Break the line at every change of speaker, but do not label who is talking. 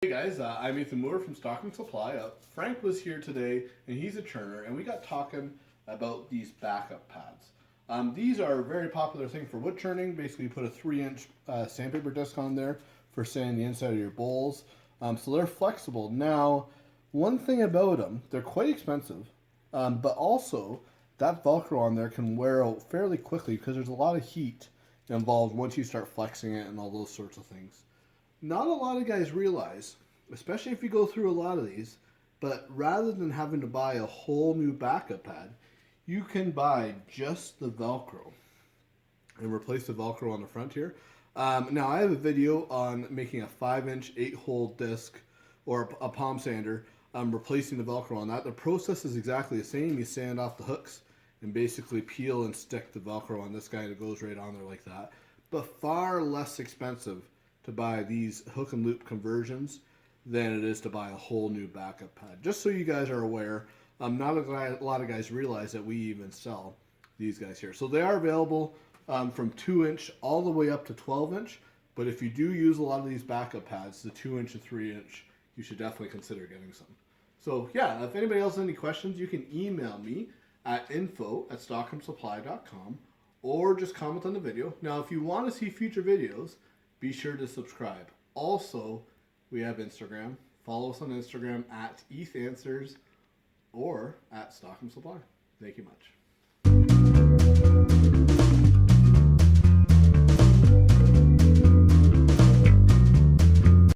Hey guys, I'm Ethan Moore from Stock Supply. Frank was here today, and he's a churner, and we got talking about these backup pads. These are a very popular thing for wood churning. Basically, you put a 3-inch sandpaper disc on there for sanding the inside of your bowls. So they're flexible. Now, one thing about them, they're quite expensive, but also that Velcro on there can wear out fairly quickly because there's a lot of heat involved once you start flexing it and all those sorts of things. Not a lot of guys realize, especially if you go through a lot of these, but rather than having to buy a whole new backup pad, you can buy just the Velcro and replace the Velcro on the front here. Now I have a video on making a 5-inch 8-hole disc or a palm sander, replacing the Velcro on that. The process is exactly the same. You sand off the hooks and basically peel and stick the Velcro on this guy, and it goes right on there like that. But far less expensive to buy these hook and loop conversions than it is to buy a whole new backup pad. Just so you guys are aware, not a lot of guys realize that we even sell these guys here. So they are available from 2-inch all the way up to 12-inch. But if you do use a lot of these backup pads, the 2-inch and 3-inch, you should definitely consider getting some. So yeah, if anybody else has any questions, you can email me at info@stockhamsupply.com or just comment on the video. Now, if you want to see future videos, be sure to subscribe. Also, we have Instagram. Follow us on Instagram at EthAnswers or at Stockholm Supply. Thank you much.